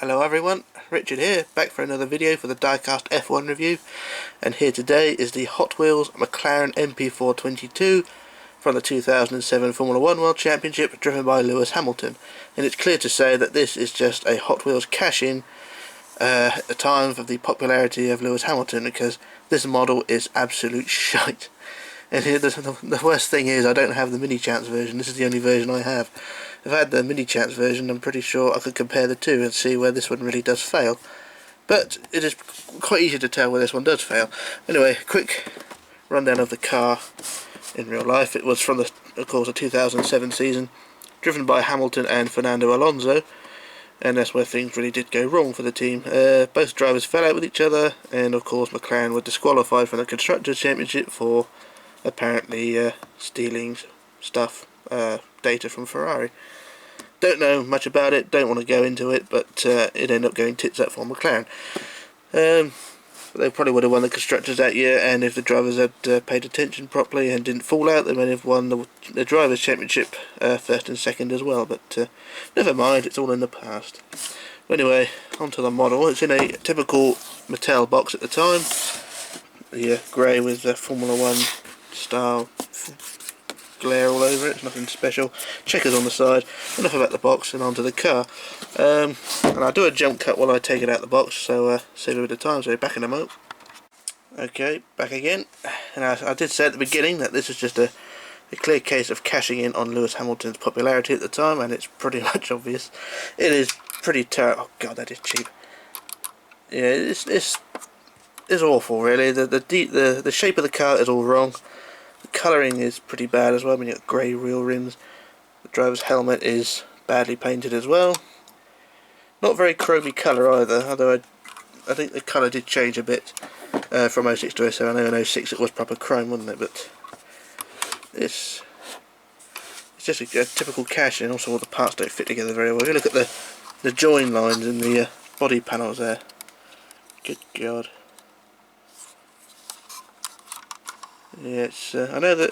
Hello everyone, Richard here, back for another video for the Diecast F1 review, and here today is the Hot Wheels Mclaren MP4-22 from the 2007 Formula 1 World Championship driven by Lewis Hamilton. And it's clear to say that this is just a Hot Wheels cash-in at the time of the popularity of Lewis Hamilton, because this model is absolute shite. And here the worst thing is I don't have the mini chance version. This is the only version I have. If I had the mini chance version, I'm pretty sure I could compare the two and see where this one really does fail. But it is quite easy to tell where this one does fail. Anyway, quick rundown of the car in real life. It was from the, of course, the 2007 season, driven by Hamilton and Fernando Alonso, and that's where things really did go wrong for the team. Both drivers fell out with each other, and of course McLaren were disqualified from the Constructors' Championship for apparently stealing stuff, data from Ferrari. Don't know much about it, don't want to go into it, but it ended up going tits up for McLaren. They probably would have won the Constructors that year, and if the drivers had paid attention properly and didn't fall out, they may have won the Drivers' Championship first and second as well, but never mind, it's all in the past. Anyway, onto the model. It's in a typical Mattel box at the time, the grey with the Formula 1 style glare all over it. It's nothing special. Checkers on the side. Enough about the box, and onto the car. And I'll do a jump cut while I take it out of the box, so save a bit of time. So back in a moment. Okay, back again. And I did say at the beginning that this is just a clear case of cashing in on Lewis Hamilton's popularity at the time, and it's pretty much obvious. It is pretty terrible. Oh god, that is cheap. Yeah, it's awful really. The shape of the car is all wrong. The colouring is pretty bad as well. I mean, you've got grey real rims. The driver's helmet is badly painted as well. Not very chromy colour either, although I think the colour did change a bit from 06 to 07. I know in 06 it was proper chrome, wasn't it? But it's just a typical cash in. Also, all the parts don't fit together very well. If you look at the join lines in the body panels there, good god. Yeah, I know that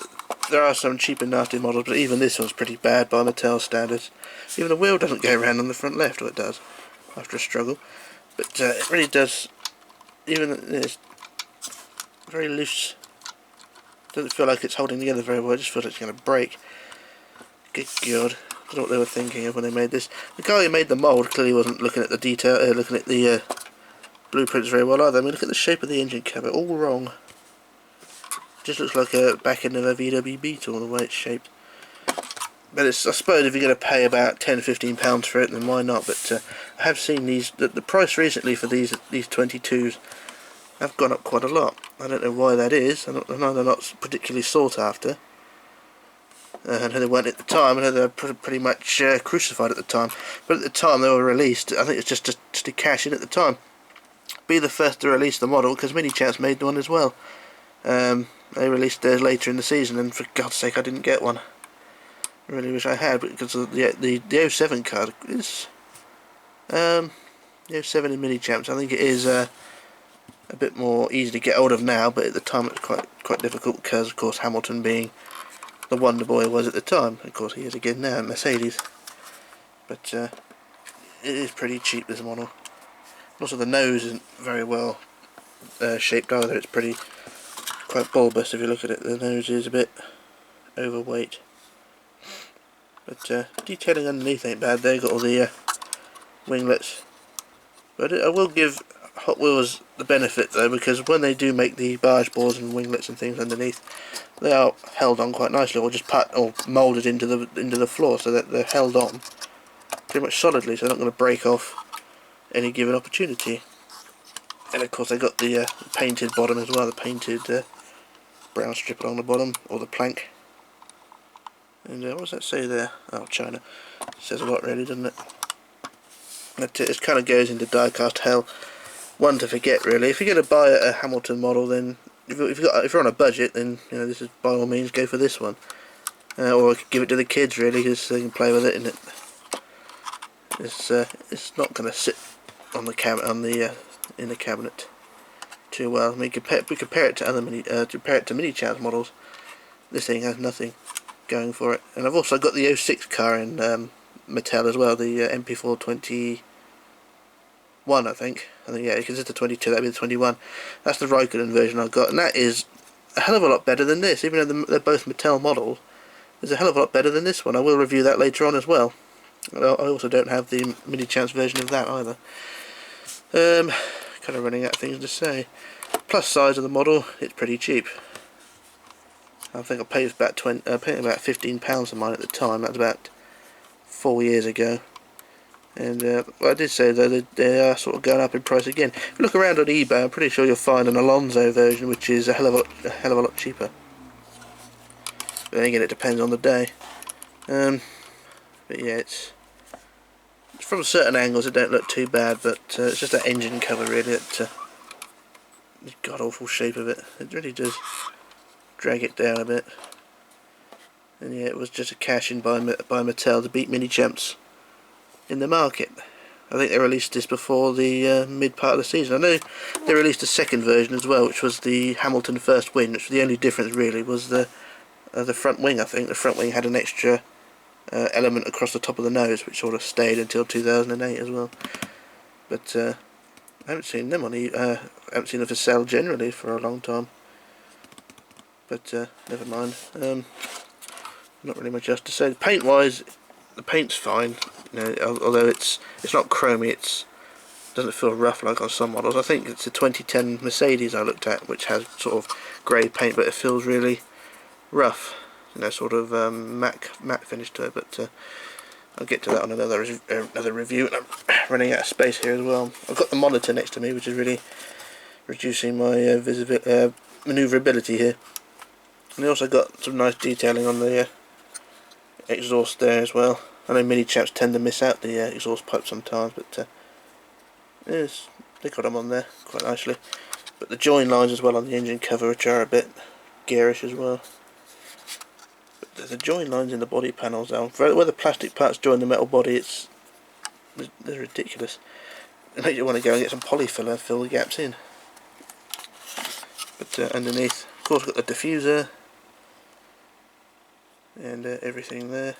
there are some cheap and nasty models, but even this one's pretty bad by Mattel standards. Even the wheel doesn't go around on the front left, or it does, after a struggle. But it really does, even it's very loose. Doesn't feel like it's holding together very well, it just feels like it's going to break. Good god, I don't know what they were thinking of when they made this. The guy who made the mould clearly wasn't looking at the detail, looking at the blueprints very well either. I mean, look at the shape of the engine cover, all wrong. Just looks like a back end of a VW Beetle the way it's shaped. But it's, I suppose if you're going to pay about £10–15 for it, then why not? But I have seen these, the price recently for these 22s have gone up quite a lot. I don't know why that is. I know they're not particularly sought after. I know they weren't at the time. I know they were pretty much crucified at the time. But at the time they were released, I think it's just to cash in at the time. Be the first to release the model, because Mini Champs made one as well. They released theirs later in the season, and for God's sake I didn't get one. I really wish I had, because the 07 card is the 07 in Mini Champs. I think it is a bit more easy to get hold of now, but at the time it was quite difficult, because of course Hamilton being the wonder boy was at the time. Of course he is again now, Mercedes. But it is pretty cheap, this model. Also the nose isn't very well shaped either. It's quite bulbous if you look at it. The nose is a bit overweight. But detailing underneath ain't bad. They've got all the winglets. But I will give Hot Wheels the benefit though, because when they do make the barge boards and winglets and things underneath, they are held on quite nicely, or just moulded into the floor, so that they're held on pretty much solidly, so they're not going to break off any given opportunity. And of course they got the painted bottom as well, the painted brown strip along the bottom, or the plank. And what does that say there? Oh, China. It says a lot really, doesn't it? It kind of goes into diecast hell. One to forget really. If you're going to buy a Hamilton model, then if you're on a budget, then you know, this is by all means go for this one. Or I could give it to the kids really, because they can play with it, and it's not going to sit on the in the cabinet too well. I mean, we compare it to other Mini Champs models. This thing has nothing going for it. And I've also got the 06 car in Mattel as well, the MP4-22, 1, I think. Yeah, because it's the 22, that'd be the 21. That's the Raikkonen version I've got, and that is a hell of a lot better than this. Even though they're both Mattel models, it's a hell of a lot better than this one. I will review that later on as well. I also don't have the mini champs version of that either. Kind of running out of things to say. Plus size of the model, it's pretty cheap. I think I paid about £15 for mine at the time. That was about 4 years ago. And well, I did say though they are sort of going up in price again. If you look around on eBay, I'm pretty sure you'll find an Alonso version which is a hell of a lot cheaper. But then again, it depends on the day. But yeah, it's from certain angles it don't look too bad, but it's just that engine cover really. The god awful shape of it. It really does drag it down a bit. And yeah, it was just a cash in by Mattel to beat mini champs in the market. I think they released this before the mid part of the season. I know they released a second version as well, which was the Hamilton first wing, which the only difference really was the front wing. I think the front wing had an extra element across the top of the nose, which sort of stayed until 2008 as well. But I haven't seen them I haven't seen them for sale generally for a long time. But never mind. Not really much else to say. Paint wise, the paint's fine. You know, although it's not chromy, it doesn't feel rough like on some models. I think it's a 2010 Mercedes I looked at, which has sort of grey paint, but it feels really rough. You know, sort of matte finish to it. But I'll get to that on another review. And I'm running out of space here as well. I've got the monitor next to me, which is really reducing my manoeuvrability here. And I also got some nice detailing on the exhaust there as well. I know mini chaps tend to miss out the exhaust pipe sometimes, but yes, they got them on there quite nicely. But the join lines as well on the engine cover, which are a bit garish as well. But the join lines in the body panels now, where the plastic parts join the metal body, they're ridiculous. It makes you want to go and get some polyfiller and fill the gaps in. But underneath, of course, got the diffuser and everything there.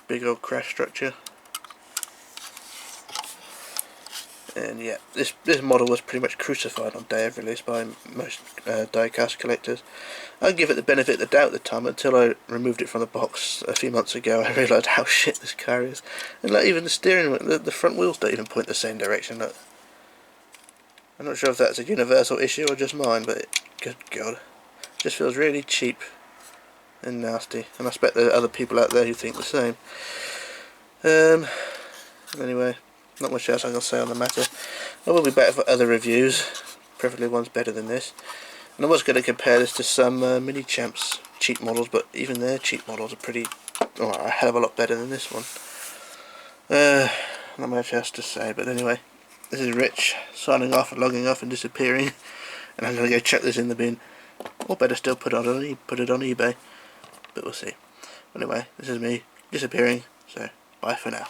Big old crash structure. And yeah, this model was pretty much crucified on day of release by most diecast collectors. I'll give it the benefit of the doubt at the time, until I removed it from the box a few months ago. I realised how shit this car is. And like, even the steering wheel, the front wheels don't even point the same direction. Look. I'm not sure if that's a universal issue or just mine, but good god, it just feels really cheap and nasty, and I expect there are other people out there who think the same. Anyway, not much else I can say on the matter. I will be back for other reviews, preferably ones better than this. And I was going to compare this to some mini champs cheap models, but even their cheap models are a hell of a lot better than this one. Not much else to say, but anyway, this is Rich signing off and logging off and disappearing, and I'm going to go chuck this in the bin, or better still put it on eBay. But we'll see. Anyway, this is me disappearing, so bye for now.